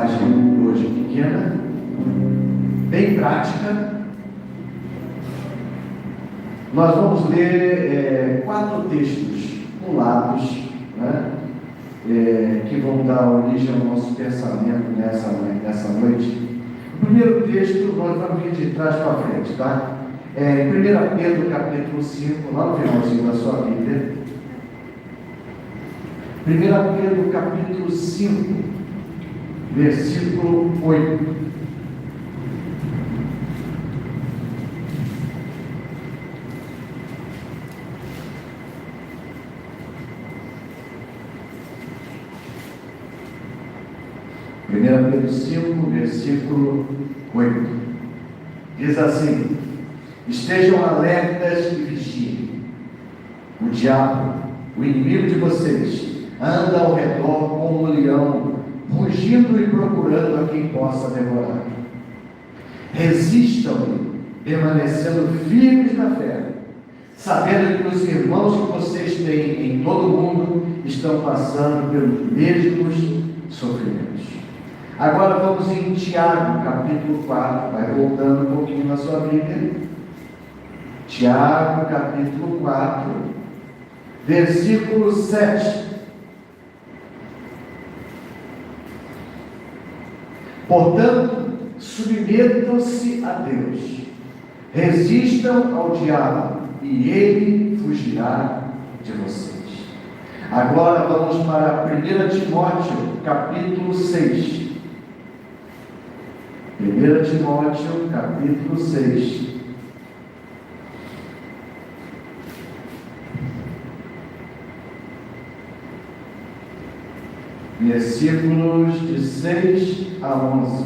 Hoje pequena, bem prática. Nós vamos ler 4 textos pulados, né, que vão dar origem ao nosso pensamento nessa noite. O primeiro texto nós vamos vir de trás para frente, tá? 1 Pedro capítulo 5, lá no finalzinho da sua Bíblia. 1 Pedro capítulo 5, versículo 8. Pedro 5, versículo 8. Diz assim: estejam alertas e vigiem. O diabo, o inimigo de vocês, anda ao redor como um leão, rugindo e procurando a quem possa devorar. Resistam-lhe, permanecendo firmes na fé, sabendo que os irmãos que vocês têm em todo o mundo estão passando pelos mesmos sofrimentos. Agora vamos em Tiago, capítulo 4, vai voltando um pouquinho na sua Bíblia. Tiago, capítulo 4, versículo 7. Portanto, submetam-se a Deus, resistam ao diabo, e ele fugirá de vocês. Agora vamos para 1 Timóteo, capítulo 6. 1 Timóteo, capítulo 6. Versículos de 6 a 11.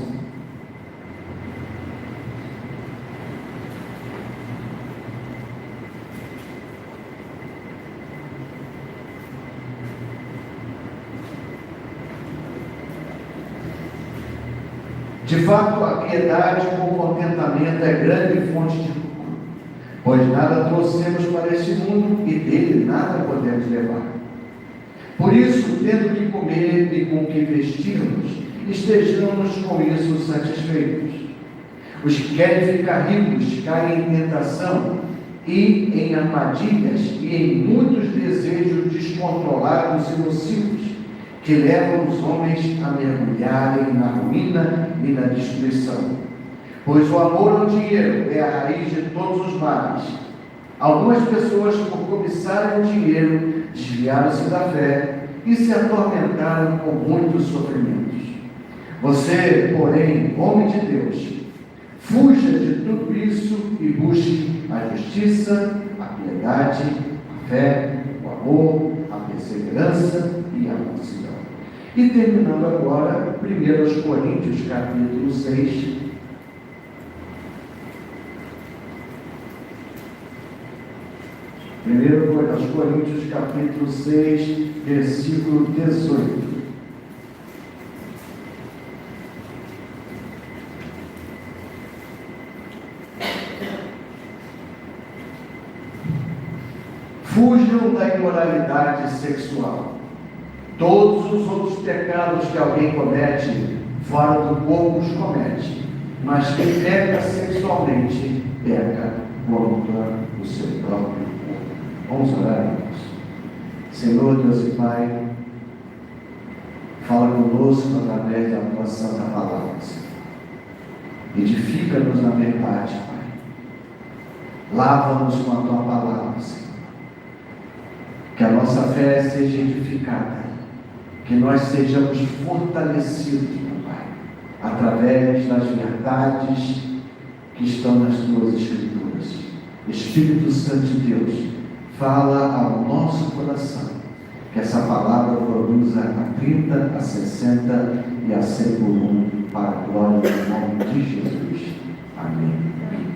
De fato, a piedade com contentamento é grande fonte de lucro, pois nada trouxemos para este mundo e dele nada podemos levar. Por isso, tendo que comer e com que vestirmos, estejamos com isso satisfeitos. Os que querem ficar ricos caem em tentação e em armadilhas e em muitos desejos descontrolados e nocivos, que levam os homens a mergulharem na ruína e na destruição. Pois o amor ao dinheiro é a raiz de todos os males. Algumas pessoas, por cobiçarem o dinheiro, desviaram-se da fé e se atormentaram com muitos sofrimentos. Você, porém, homem de Deus, fuja de tudo isso e busque a justiça, a piedade, a fé, o amor, a perseverança e a mansidão. E terminando agora, 1 Coríntios, capítulo 6. 1 Coríntios, capítulo 6, versículo 18. Fujam da imoralidade sexual. Todos os outros pecados que alguém comete, fora do corpo os comete, mas quem peca sexualmente, peca contra o seu próprio corpo. Vamos orar, irmãos. Senhor, Deus e Pai, fala conosco através da tua santa palavra, Senhor. Edifica-nos na verdade, Pai. Lava-nos com a tua palavra, Senhor. Que a nossa fé seja edificada. Que nós sejamos fortalecidos, meu Pai, através das verdades que estão nas tuas Escrituras. Espírito Santo de Deus, fala ao nosso coração, que essa palavra produza a 30, a 60 e a 100 por 1, para a glória do nome de Jesus. Amém. Amém.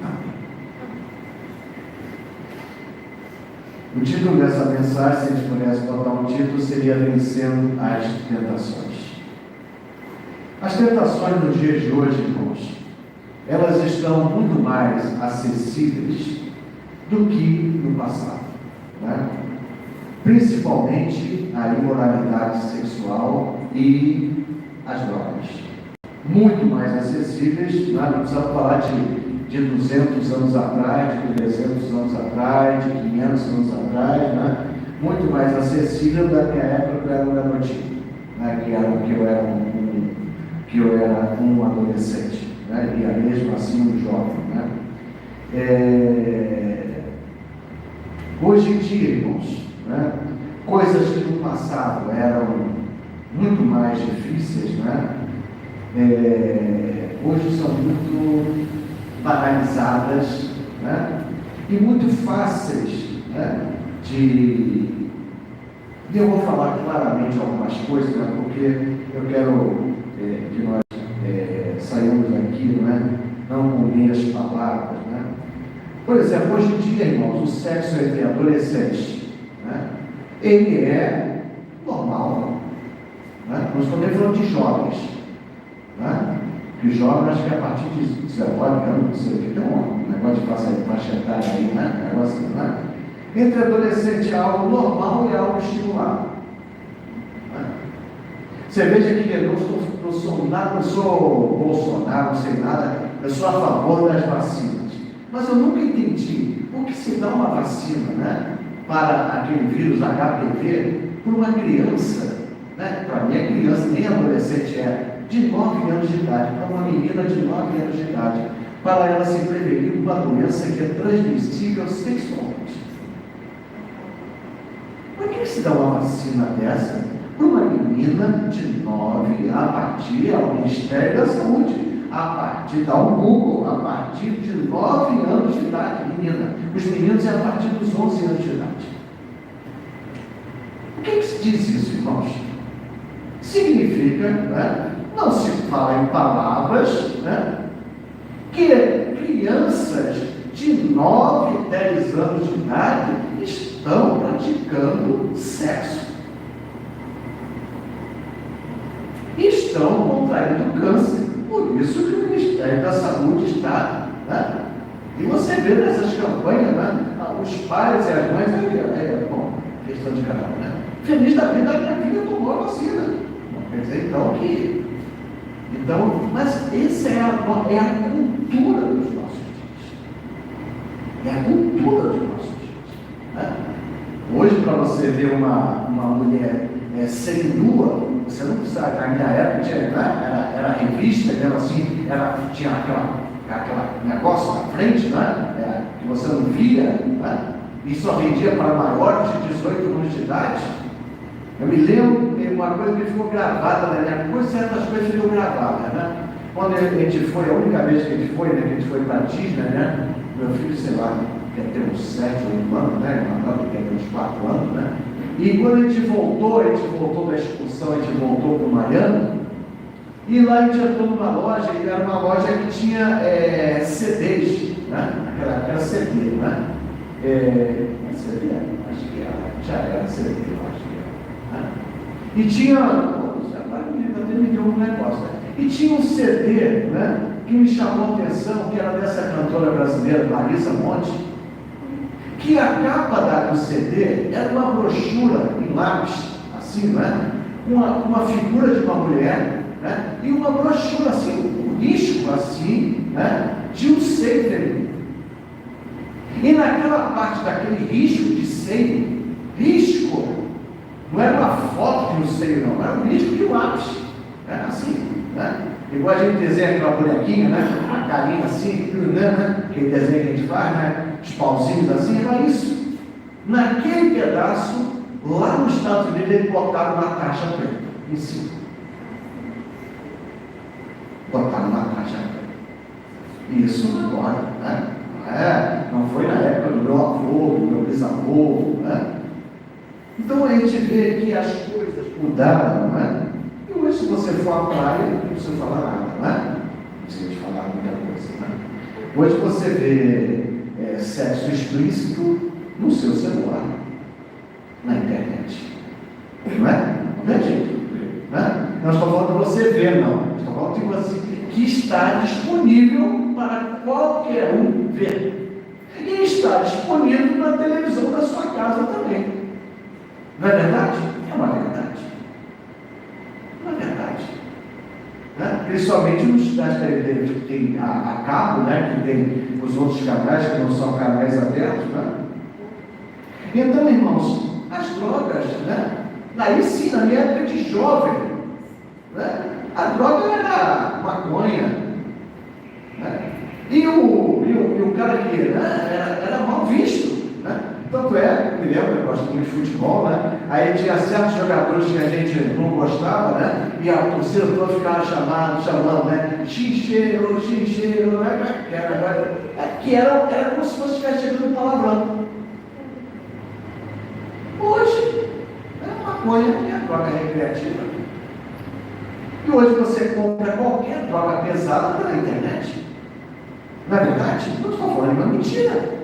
O título dessa mensagem, se a gente pudesse botar um título, seria Vencendo as Tentações. As tentações nos dias de hoje, irmãos, elas estão muito mais acessíveis do que no passado, né? Principalmente a imoralidade sexual e as drogas. muito mais acessíveis, né? Não precisamos falar de 200 anos atrás, de 300 anos atrás, de 500 anos atrás, né? Muito mais acessível da minha época, que eu era um garotinho, né? que eu era um adolescente, né? E mesmo assim um jovem, né? Hoje em dia, irmãos, né? Coisas que no passado eram muito mais difíceis, né? Hoje são muito banalizadas, né? E muito fáceis, né? E eu vou falar claramente algumas coisas, né? Porque eu quero que nós saímos aqui, não com meias palavras, né? Por exemplo, hoje em dia, irmãos, o sexo entre adolescentes, né? Ele é normal, né? Nós estamos falando de jovens, né? Que jovens, acho que a partir de 19 anos, não sei o que, tem um negócio de faixa etária aí, né? Negócio, né? Entre adolescentes é algo normal e é algo estimulado, né? Você veja que eu não sou Bolsonaro, não sei nada, eu sou a favor das vacinas, mas eu nunca entendi o que se dá uma vacina, né? Para aquele vírus HPV, por uma criança, né? Para mim é criança, nem adolescente de 9 anos de idade, para uma menina de 9 anos de idade, para ela se prevenir de uma doença que é transmissível sexualmente. Por que se dá uma vacina dessa para uma menina de 9, a partir ao Ministério da Saúde, a partir, dá um Google, a partir de 9 anos de idade, menina. Os meninos é a partir dos 11 anos de idade. O que se diz isso, irmãos? Significa, né? Não se fala em palavras, né? Que crianças de 9, 10 anos de idade estão praticando sexo. Estão contraindo câncer. Por isso que o Ministério da Saúde está, né? E você vê nessas campanhas, né? Os pais e as mães, bom, questão de canal, né? Feliz da vida, a minha filha tomou a vacina. Quer dizer, então, mas essa é a cultura dos nossos dias. É a cultura dos nossos dias, né? Hoje, para você ver uma mulher semi-nua, você não precisa. Na minha época era revista, tinha aquele negócio na frente, né? Que você não via, né? E só vendia para maiores de 18 anos de idade. Eu me lembro de uma coisa que ficou gravada na minha coisa, certas coisas ficam gravadas, né? Quando a gente foi, a única vez que a gente foi, né? Que a gente foi para a Disney, né? Meu filho, sei lá, quer ter uns 7, 8 anos, né? Meu quer ter uns 4 anos, né? E quando a gente voltou da excursão, a gente voltou para o Miami, e lá a gente entrou numa loja, e era uma loja que tinha CDs, né? Aquela CD, né? CD, acho que já era CD, acho que era. Né? E tinha, agora me deu um negócio, né? E tinha um CD, né? Que me chamou a atenção, que era dessa cantora brasileira, Marisa Monte, que a capa do CD era uma brochura em lápis, assim, né? Uma figura de uma mulher, né? E uma brochura assim, um risco assim, né? De um seio feminino. E naquela parte daquele risco de seio, risco, não era uma foto de um seio, não, era um risco de um lápis, né? Assim, né? Igual a gente desenha aquela bonequinha, né? A carinha assim, né? Aquele desenho que a gente faz, né? Os pauzinhos assim, era isso. Naquele pedaço, lá nos Estados Unidos, eles botaram uma taxa preta em cima. Botaram uma taxa preta. Isso agora, né? Não foi na época do meu avô, do meu bisavô, né? Então a gente vê que as coisas mudaram, né? E hoje, se você for à praia, não precisa falar nada, né? Não precisa falar muita coisa, né? Hoje você vê sexo explícito no seu celular, na internet, não é? Não é jeito, né? Não estou falando para você ver, não. Estou falando de você que está disponível para qualquer um ver. E está disponível na televisão da sua casa também. Não é verdade? É uma verdade. Não é verdade. né? Principalmente nos cidades que tem a cabo, né? Que tem os outros canais que não são canais abertos, né? Então, irmãos, as drogas, né? Daí sim, na minha época de jovem, né? A droga era maconha, né? E o cara que era mal visto, né? Tanto é, me lembro, eu gosto muito de futebol, né? Aí tinha certos jogadores que a gente não gostava, né? E a torcida toda ficava chamando, né? Xincheiro, né? Que era como se fosse estivesse chegando um palavrão. Hoje, maconha é droga recreativa. E hoje você compra qualquer droga pesada pela internet. Não é verdade? Não estou falando uma mentira.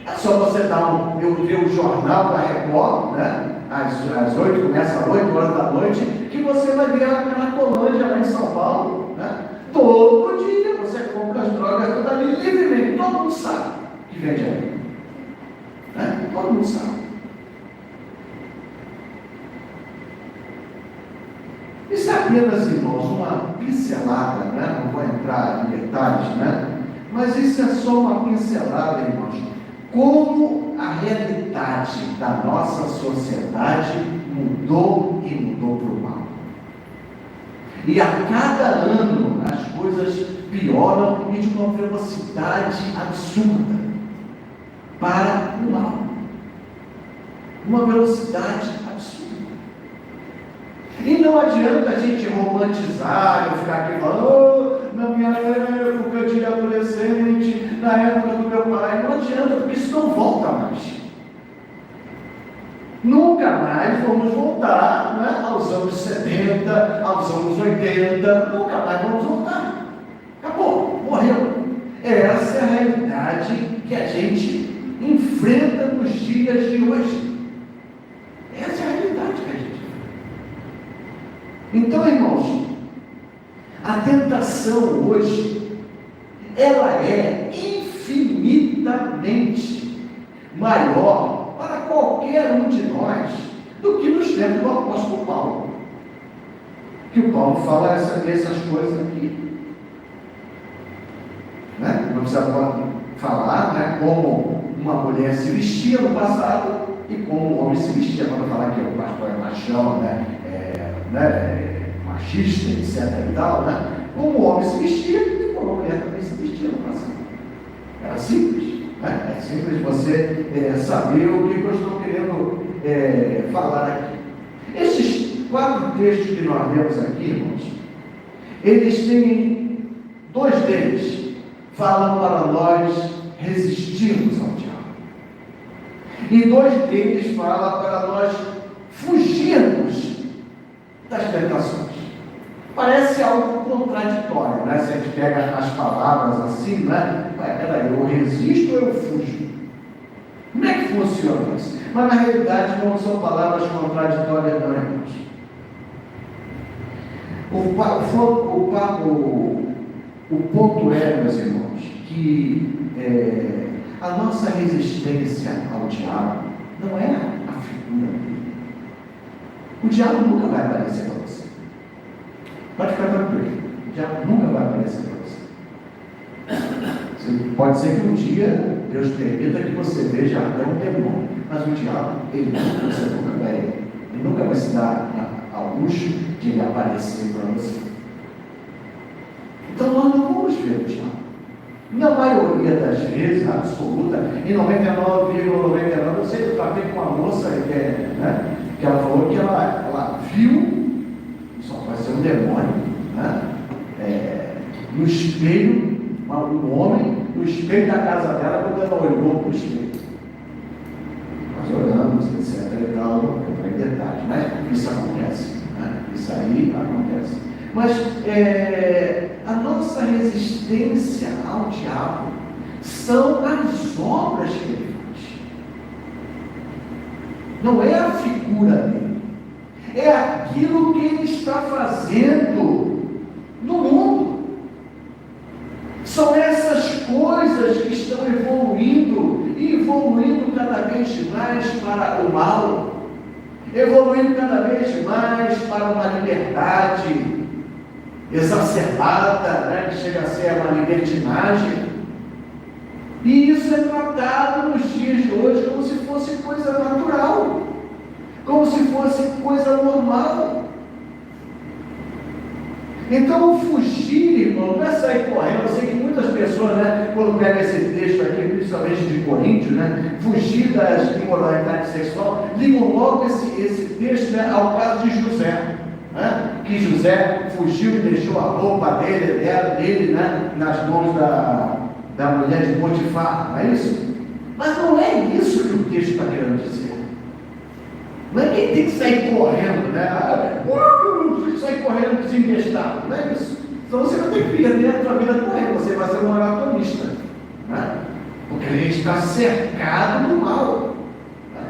É só você ver o jornal da Record, né? Às 8, começa às 8 horas da noite, que você vai ver a Cracolândia lá em São Paulo, né? Todo dia você compra as drogas todas ali livremente. Todo mundo sabe que vende ali. Né? Todo mundo sabe. Isso é apenas, irmãos, uma pincelada, né? Não vou entrar em detalhes, né? Mas isso é só uma pincelada, irmãos. Como a realidade da nossa sociedade mudou e mudou para o mal. E a cada ano as coisas pioram e de uma velocidade absurda para o mal. Uma velocidade absurda. E não adianta a gente romantizar, eu ficar aqui falando, na minha época eu tinha adolescente, na época do meu pai. Não adianta, porque isso não volta mais. Nunca mais vamos voltar, né, aos anos 70, aos anos 80, nunca mais vamos voltar. Acabou, morreu. Essa é a realidade que a gente enfrenta nos dias de hoje. Essa é a realidade que a gente enfrenta. Então, irmãos, a tentação hoje, ela é infinitamente maior para qualquer um de nós do que nos tempos do apóstolo Paulo. Que o Paulo fala essas coisas aqui. Né? Não precisa falar, né, como uma mulher se vestia no passado e como o homem se vestia. Quando falar que o pastor é machão, né, machista, etc. e tal, né? Como o homem se vestia e como a mulher também se vestia no passado. Era simples, né? É simples você saber o que eu estou querendo falar aqui. Esses 4 textos que nós lemos aqui, irmãos, eles têm 2 deles falam para nós resistirmos ao diabo. E 2 deles falam para nós fugirmos das tentações. Parece algo contraditório, né? Se a gente pega as palavras assim, né? Peraí, eu resisto ou eu fujo? Como é que funciona isso? Mas na realidade não são palavras contraditórias, não, irmãos. O ponto é, meus irmãos, que a nossa resistência ao diabo não é a figura dele. O diabo nunca vai aparecer para você. Pode ficar tranquilo. O diabo nunca vai aparecer para você. Pode ser que um dia Deus permita que você veja até um demônio, mas o diabo, você nunca vai se dar ao luxo de ele aparecer para você. Então nós não vamos ver o diabo. Na maioria das vezes, absoluta, em 99,99%, eu sei que eu tratei com uma moça que ela falou que ela viu, só pode ser um demônio, né? No espelho, um homem, no espelho da casa dela, quando ela olhou para o espelho. Nós olhamos, etc. e tal, eu estou em detalhes, mas isso acontece, né? Isso aí acontece. Mas a nossa resistência ao diabo são as obras que ele faz. Não é a figura dele. É aquilo que ele está fazendo no mundo. São essas coisas que estão evoluindo e evoluindo cada vez mais para o mal, evoluindo cada vez mais para uma liberdade. exacerbada, né, que chega a ser uma libertinagem. E isso é tratado nos dias de hoje como se fosse coisa natural, como se fosse coisa normal. Então, fugir, irmão, não é sair correndo. Eu sei que muitas pessoas, né, quando pegam esse texto aqui, principalmente de Coríntios, né, fugir das imoralidades sexual, ligam logo esse texto, né, ao caso de José, né, que José fugiu e deixou a roupa dele, né, nas mãos da mulher de Potifar, não é isso? Mas não é isso que o texto está querendo dizer. Não é que tem que sair correndo, né? Sair correndo desembestado, não é isso? Então você não tem que perder a sua vida correndo, você vai ser um maratonista, né? Porque a gente está cercado do mal. Né?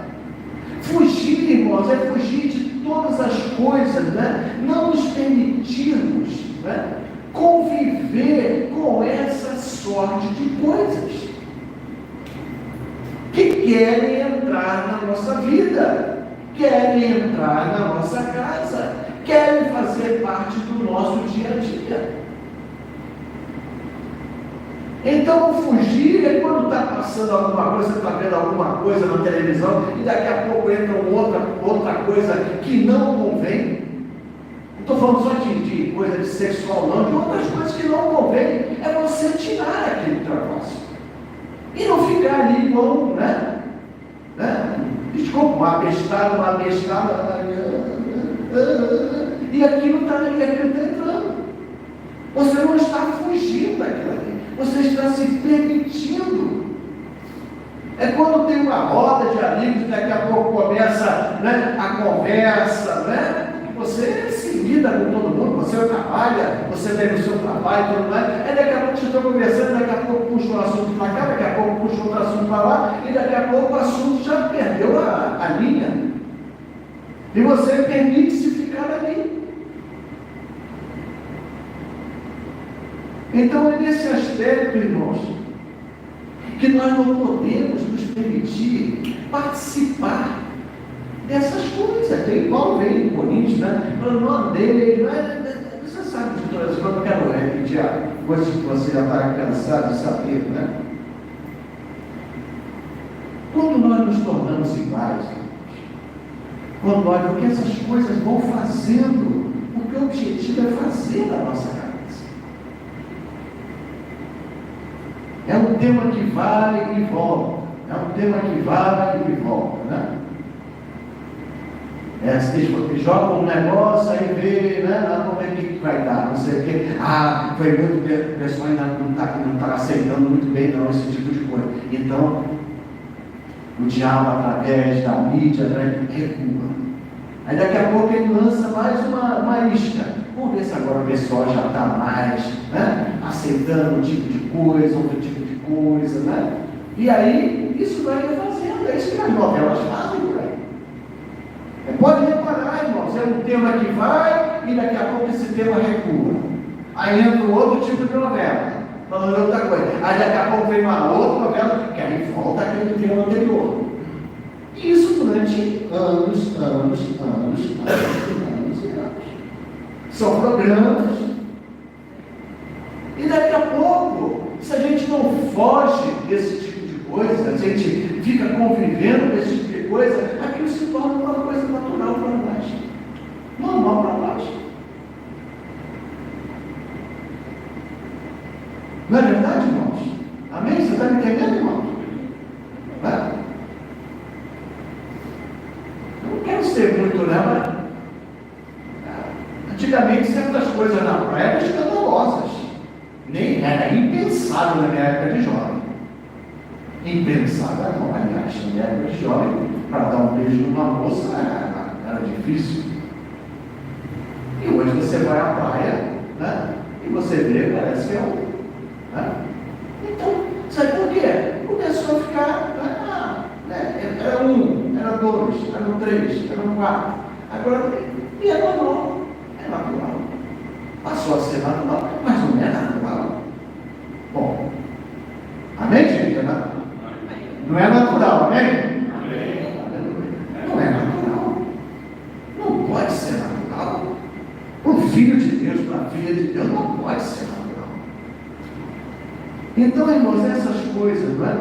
Fugir, irmãos, é fugir de todas as coisas, né? Não nos permitirmos, né, conviver com essa sorte de coisas que querem entrar na nossa vida, querem entrar na nossa casa, querem fazer parte do nosso dia a dia. Então, fugir é quando está passando alguma coisa, você está vendo alguma coisa na televisão e daqui a pouco entra outra coisa que não convém. Não estou falando só de coisa de sexual, não, de outras coisas que não convém. É você tirar aquele negócio e não ficar ali igual, né? Desculpa, uma bestada, e aquilo está entrando. Você não está fugindo daquilo ali, você está se permitindo. É quando tem uma roda de amigos, daqui a pouco começa, né, a conversa, né? Você se lida com todo mundo, você trabalha, você tem o seu trabalho, tudo mais. Aí daqui a pouco vocês estão conversando, daqui a pouco puxa um assunto para cá, daqui a pouco puxa outro assunto para lá, e daqui a pouco o assunto já perdeu a linha. E você permite-se ficar ali. Então é nesse aspecto, irmãos, que nós não podemos nos permitir participar dessas coisas. Tem Paulo vem em Coríntios, né? Falando, não andei, você sabe de todas as coisas, não quero repetir coisas que você já está cansado de saber, né? Quando nós nos tornamos iguais, porque essas coisas vão fazendo, porque o objetivo é fazer a nossa cabeça. É um tema que vai e volta, né? Vocês jogam um negócio, aí vê, né? Como é que vai dar, não sei o quê. Foi muito bem, o pessoal ainda não está aceitando muito bem não, esse tipo de coisa. Então, o diabo, através da mídia, recua. Aí daqui a pouco ele lança mais uma isca. Vamos ver se agora o pessoal já está mais, né, aceitando um tipo de coisa, outro tipo de coisa, né? E aí, isso vai fazendo. É isso que as novelas fazem por aí. Pode reparar, irmãos, é um tema que vai e daqui a pouco esse tema recua. Aí entra um outro tipo de novela, falando outra coisa. Aí daqui a pouco vem uma outra novela, que aí volta aquele tema anterior. E isso durante anos. São programas. E daqui a pouco, se a gente não foge desse tipo de coisa, a gente fica convivendo com esse tipo de coisa, aquilo se torna uma coisa natural para nós, normal para nós. Não é verdade, irmãos? Amém? Você está me entendendo, irmãos? Né? Eu não quero ser muito, né? Mas antigamente certas coisas na praia eram escandalosas. Nem era impensável na minha época de jovem. Impensável, não, aliás, na minha época de jovem, para dar um beijo numa moça era difícil. E hoje você vai à praia, né? E você vê, parece que é um. Né? Então, sabe por quê? Começou a ficar, era um, era dois, eram três, eram quatro. Agora, e é normal, é natural. Passou a ser natural, mas não é natural. Bom, amém, gente? Não é natural, amém? Não é natural. Não pode ser natural. O Filho de Deus, para a filha de Deus, Então, irmãos, essas coisas, não é?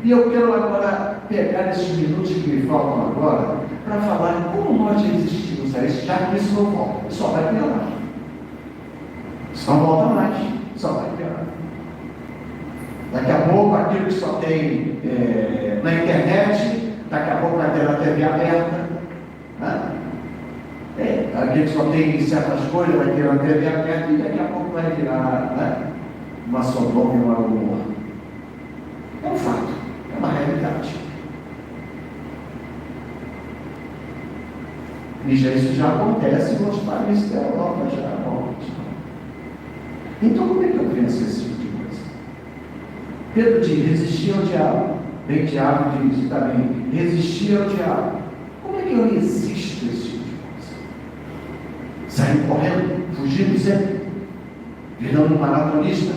E eu quero agora pegar esses minutos que me faltam agora para falar como nós resistimos a isso, já que isso não volta, só vai piorar. Isso não volta mais, só vai piorar. Daqui a pouco, aquilo que só tem na internet, daqui a pouco vai ter na TV aberta, né? Aquilo que só tem certas coisas vai ter na TV aberta e daqui a pouco vai virar, né, uma Sodoma e uma Gomorra. É um fato, é uma realidade. E isso já acontece nos países da Europa, já. Então, como é que eu penso esse tipo de coisa? Pedro diz: resistir ao diabo. Bem, Tiago diz também: resistir ao diabo. Como é que eu resisto a esse tipo de coisa? Saindo correndo, fugindo sempre, virando um maratonista?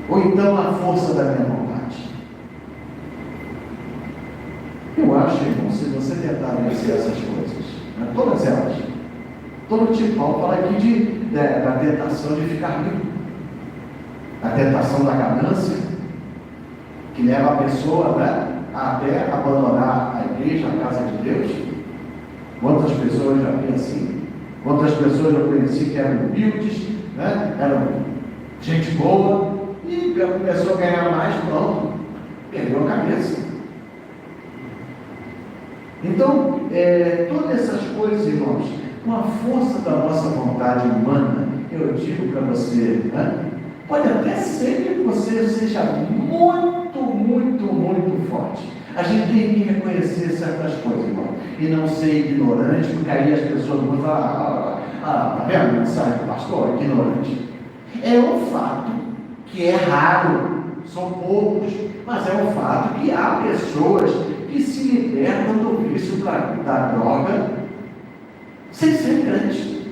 Ou então a força da minha vontade? Eu acho, irmão, se você tentar vencer essas coisas, né, todas elas, todo tipo, Paulo fala aqui da tentação de ficar rico, a tentação da ganância, que leva a pessoa, né, até abandonar a igreja, a casa de Deus. Quantas pessoas já vi assim? Quantas pessoas eu conheci que eram humildes, né, eram gente boa, e começou a ganhar mais, pronto, perdeu a cabeça. Então, todas essas coisas, irmãos, com a força da nossa vontade humana, eu digo para você, né, pode até ser que você seja muito, muito, muito forte. A gente tem que reconhecer certas coisas, irmão, e não ser ignorante, porque aí as pessoas vão falar: tá vendo a mensagem do pastor? Ignorante. É um fato que é raro, são poucos, mas é um fato que há pessoas que se libertam do vício da droga sem ser crente.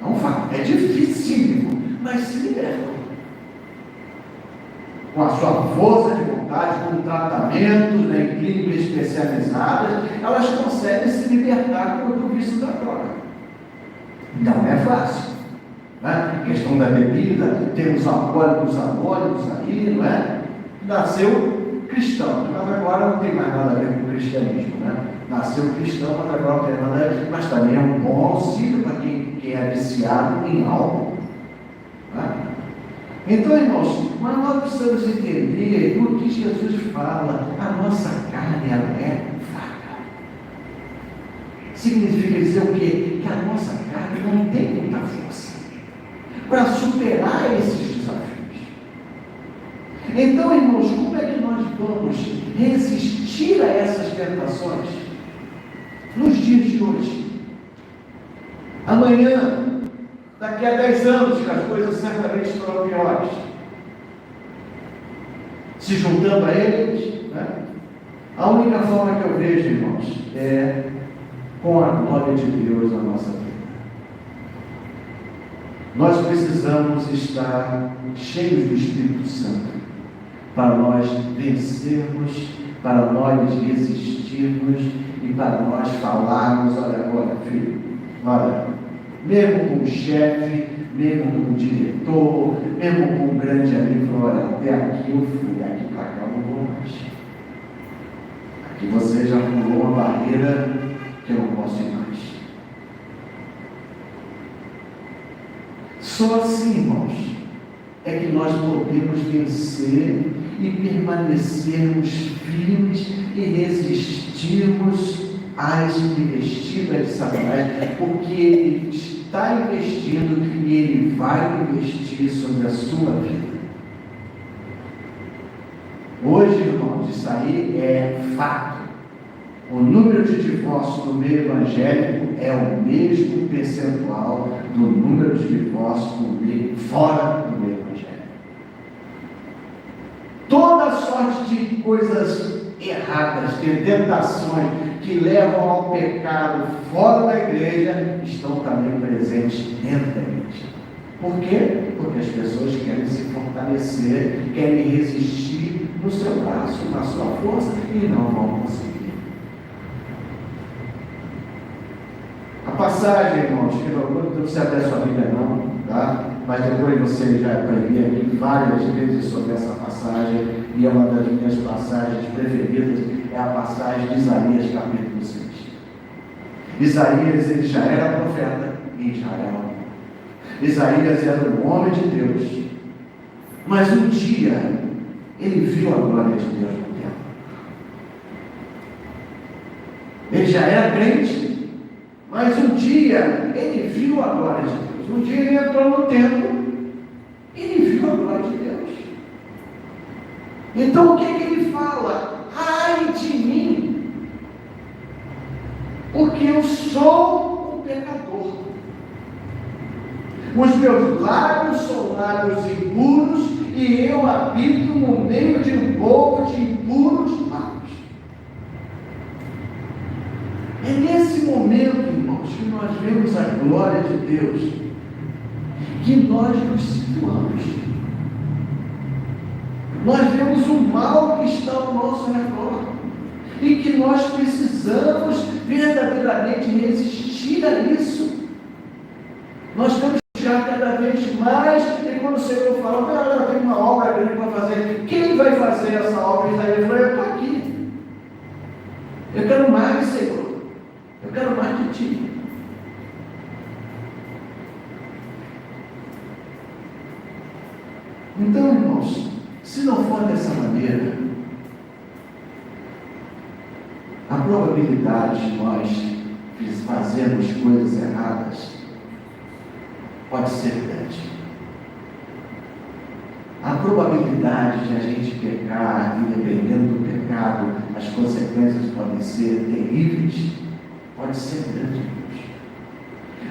É um fato, é dificílimo, mas se libertam. Com a sua força de vontade, com tratamentos, né, em clínicas especializadas, elas conseguem se libertar do vício da droga. Não é fácil. Né? A questão da bebida, temos alcoólicos anônimos aí, não é? Nasceu cristão, mas agora não tem mais nada a ver com o cristianismo, né? Nasceu cristão, mas agora não tem nada a ver, mas também é um bom auxílio para quem é viciado em álcool. Né? Então, irmãos, mas nós precisamos entender o que Jesus fala: a nossa carne, ela é fraca. Significa dizer o quê? Que a nossa carne não tem muita força para superar esses desafios. Então, irmãos, como é que nós vamos resistir a essas tentações nos dias de hoje? Amanhã, daqui a 10 anos, que as coisas certamente serão piores. Se juntando a eles, né? A única forma que eu vejo, irmãos, é com a glória de Deus na nossa vida. Nós precisamos estar cheios do Espírito Santo para nós vencermos, para nós resistirmos e para nós falarmos: olha agora, filho, olha, mesmo com o chefe, mesmo com o diretor, mesmo com um grande amigo, olha, até aqui eu fui, aqui para cá eu não vou mais. Aqui você já pulou uma barreira que eu não posso ir mais. Só assim, irmãos, é que nós podemos vencer e permanecermos firmes e resistirmos às investidas de Satanás, porque ele está investindo e ele vai investir sobre a sua vida. Hoje, irmãos, isso aí é fato. O número de divórcios no meio evangélico é o mesmo percentual do número de divórcios fora do meio evangélico. Toda sorte de coisas erradas, de tentações que levam ao pecado fora da igreja, estão também presentes dentro da igreja. Por quê? Porque as pessoas querem se fortalecer, querem resistir no seu braço, na sua força, e não vão conseguir. A passagem, irmãos, que não precisa até sua Bíblia não, tá? mas depois você já aprendeu aqui várias vezes sobre essa passagem, e é uma das minhas passagens preferidas, é a passagem de Isaías capítulo 6. Isaías, ele já era profeta em Israel. Isaías era um homem de Deus, mas um dia ele viu a glória de Deus no templo. Ele já era crente, mas um dia ele viu a glória de Deus. Um dia ele entrou no templo e ele viu a glória de Deus. Então o que ele fala? Ai de mim, porque eu sou um pecador. Os meus lábios são lábios impuros, e eu habito no meio de um povo de impuros lábios. É nesse momento, irmãos, que nós vemos a glória de Deus, que nós nos situamos. Nós vemos o mal que está ao nosso redor, e que nós precisamos verdadeiramente resistir a isso. Nós temos que chegar cada vez mais, e quando o Senhor fala, eu tenho uma obra grande para fazer, quem vai fazer essa obra? Isaías falou, eu estou aqui. Eu quero mais, Senhor. Eu quero mais de Ti. Então, irmãos, se não for dessa maneira, a probabilidade de nós fazermos coisas erradas pode ser grande. A probabilidade de a gente pecar, e dependendo do pecado, as consequências podem ser terríveis, pode ser grande.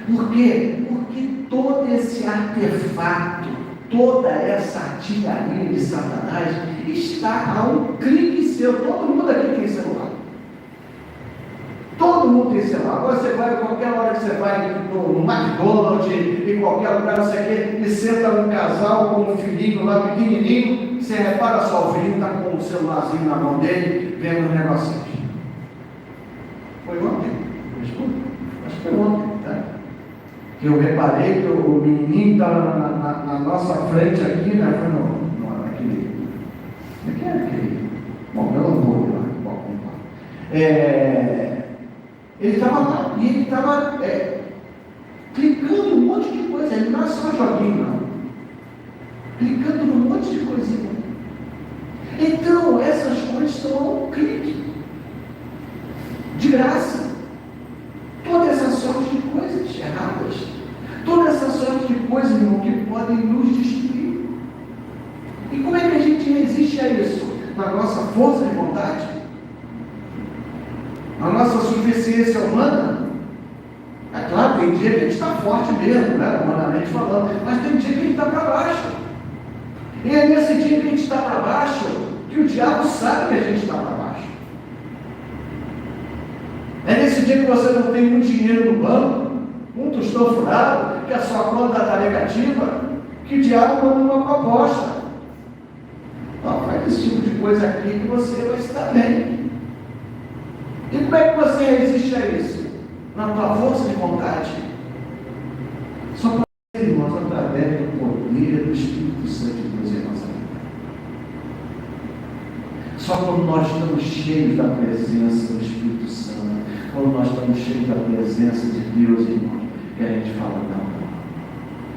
Por quê? Porque todo esse artefato, toda essa artilharia de Satanás está a um clique seu. Todo mundo aqui tem celular. Todo mundo tem celular. Agora você vai, qualquer hora que você vai no McDonald's, em qualquer lugar, você quer, e senta um casal com um filhinho lá pequenininho, você repara só, o filhinho está com um celularzinho na mão dele, vendo um negocinho. Foi ontem? Acho que foi ontem, tá? Que eu reparei que o menininho estava na nossa frente aqui, né? Foi naquele. Bom, eu não vou lá. Ele estava lá e ele estava clicando um monte de coisa. Ele não é só joguinho, não. Clicando num monte de coisinha. Então, essas coisas estão a um clique. De graça. Toda essa sorte de coisas erradas. Toda essa sorte de coisas, irmão, que podem nos destruir. E como é que a gente resiste a isso? Na nossa força de vontade? Na nossa suficiência humana? É claro, tem dia que a gente está forte mesmo, né? Humanamente falando, mas tem dia que a gente está para baixo. E é nesse dia que a gente está para baixo que o diabo sabe que a gente está para baixo. É nesse dia que você não tem muito dinheiro no banco, um tostão furado, que a sua conta está negativa, que o diabo manda uma proposta. Não, faz esse tipo de coisa aqui que você vai estar bem. E como é que você resiste a isso? Na tua força de vontade? Só para ser, irmãos, através do poder do Espírito Santo de Deus em nossa vida. Só quando nós estamos cheios da presença do Espírito Santo, quando nós estamos cheios da presença de Deus, irmãos, que a gente fala,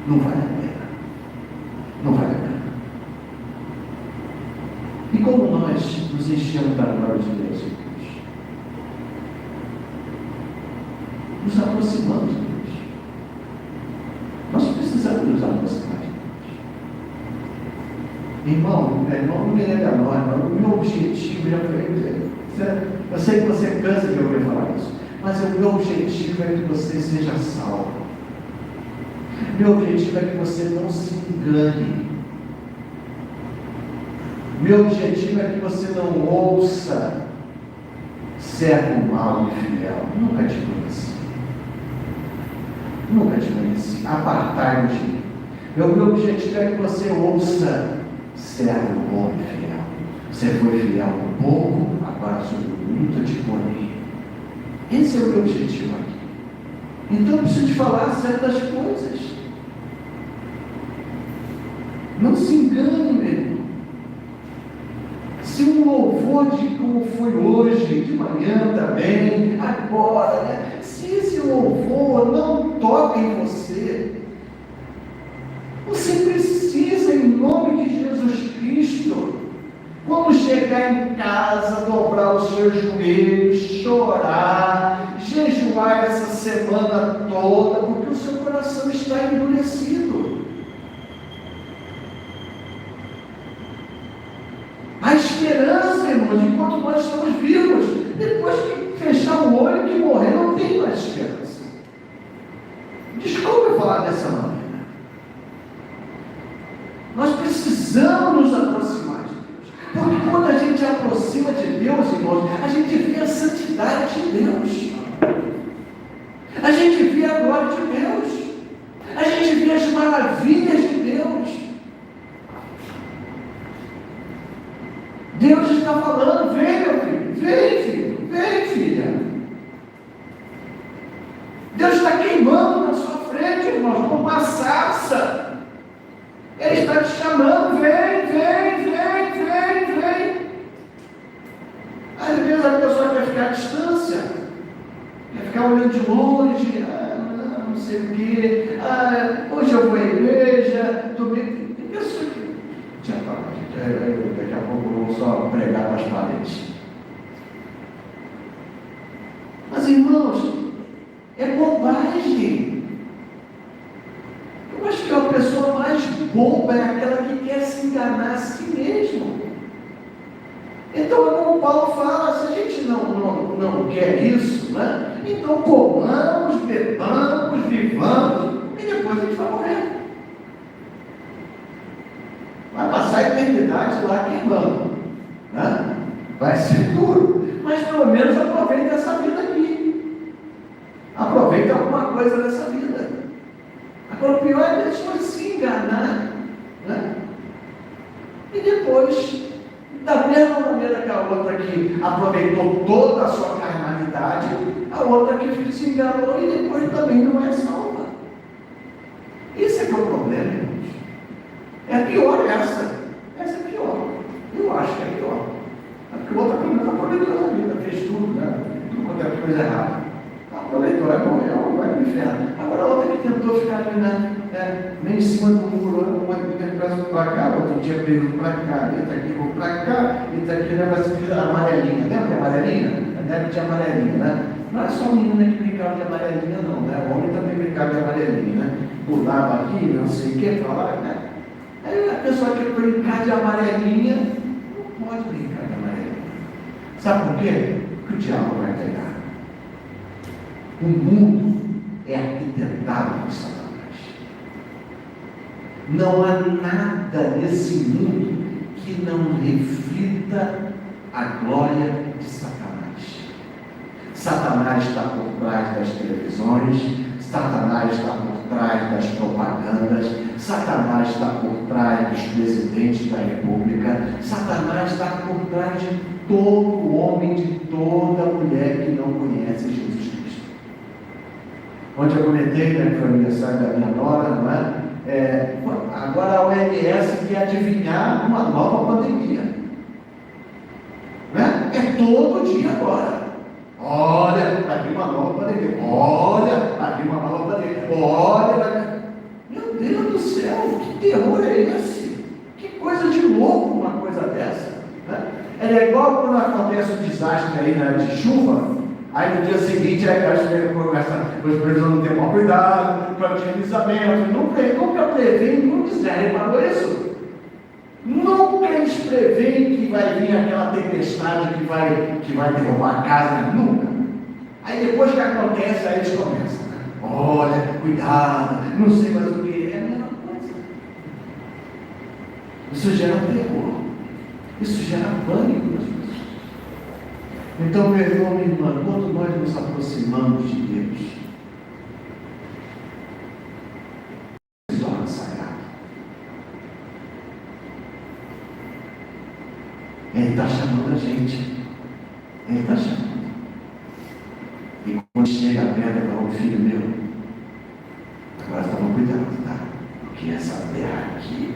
não vale a pena. Não vale a pena. E como nós nos enchemos da glória de Deus, irmãos? Nos aproximamos de Deus. Nós precisamos nos aproximar de Deus. Irmão, não me leve a nós, o meu objetivo, eu sei que você cansa de ouvir falar isso, mas o meu objetivo é que você seja salvo. Meu objetivo é que você não se engane. Meu objetivo é que você não ouça servo mau e fiel. Nunca te conheci. Nunca te conheci. Apartai-nos de mim. Meu objetivo é que você ouça servo bom e fiel. Você foi fiel um pouco, agora sobre muito te porei. Esse é o meu objetivo aqui. Então eu preciso te falar certas coisas. Não se engane, meu irmão. Se um louvor de como foi hoje, de manhã também, agora, né? Se esse louvor não toca em você, você precisa, em nome de Jesus Cristo, quando chegar em casa, dobrar os seus joelhos, chorar, jejuar essa semana toda, porque o seu coração está endurecido. A esperança, irmãos, enquanto nós estamos vivos, depois que fechar o olho e que morrer, não tem mais esperança. Desculpe falar dessa maneira. Nós precisamos nos aproximar de Deus. Porque quando a gente aproxima de Deus, irmãos, a gente vê a santidade de Deus. A gente vê a glória de Deus. A gente vê as maravilhas de Deus. Deus está falando, vem meu filho, vem filho, vem filha. Deus está queimando na sua frente, irmãos, como uma sarça. Ele está te chamando, vem, vem, vem, vem, vem. Às vezes a pessoa quer ficar à distância, quer ficar olhando de longe, não sei o quê, hoje eu vou à igreja, domingo. Tem pessoa que. Daqui a pouco eu vou só pregar para as paredes. Mas irmãos, é bobagem. Eu acho que a pessoa mais boba é aquela que quer se enganar a si mesmo. Então é como Paulo fala, se a gente não quer isso, né? Então comamos, bebamos, vivamos, e depois a gente vai morrer. Vai passar a eternidade lá queimando, né? Vai ser duro, mas pelo menos aproveita essa vida aqui. Aproveita alguma coisa dessa vida. Agora o pior é deixar se enganar, né? E depois, da mesma maneira que a outra que aproveitou toda a sua carnalidade, a outra que se enganou e depois também não é salva. Esse é que é o problema, irmãos. É pior essa. Essa é pior. Eu acho que é pior. Porque a outra pelo menos aproveitou a vida, fez tudo, né? Tudo quanto é coisa errada. Aproveitou, morreu, vai pro inferno. Agora a outra que tentou ficar ali, né? Nem em cima do muro, uma peça para cá, outro dia veio para cá, e tá aqui, vou para cá, e tá aqui, né? Mas amarelinha, lembra de amarelinha? Deve de amarelinha, né? Não é só menina que brincava de amarelinha, não, né? O homem também brincava de amarelinha, né? Pulava aqui, não sei o que, para lá, né? Aí a pessoa quer brincar de amarelinha, não pode brincar de amarelinha. Sabe por quê? Porque o diabo vai pegar. O mundo é arquitetado por Satanás. Não há nada nesse mundo que não reflita a glória de Satanás. Satanás está por trás das televisões, Satanás está por trás das propagandas, Satanás está por trás dos presidentes da República, Satanás está por trás de todo homem, de toda mulher que não conhece Jesus Cristo. Ontem eu comentei, né, que foi o aniversário da minha nora, não é? Agora a OMS quer adivinhar uma nova pandemia. Né? É todo dia agora. Olha, vai vir uma nova pandemia. Olha, vai vir uma nova pandemia. Olha, meu Deus do céu, que terror é esse? Que coisa de louco uma coisa dessa. Né? É igual quando acontece um desastre aí, né, de chuva. Aí no dia seguinte, as pessoas não têm mais cuidado, planejamento, nunca prevêem um desastre. Reparou isso? Nunca eles preveem que vai vir aquela tempestade que vai derrubar a casa, nunca. Aí depois que acontece, aí eles começam. Olha, cuidado, não sei mais o que. É a mesma coisa. Isso gera terror. Isso gera pânico nas pessoas. Então, meu irmão, minha irmã, quando nós nos aproximamos de Deus, se torna sagrado. Ele está chamando a gente. Ele está chamando. E quando chega perto, ele fala, filho meu, agora toma cuidado, tá? Porque essa terra aqui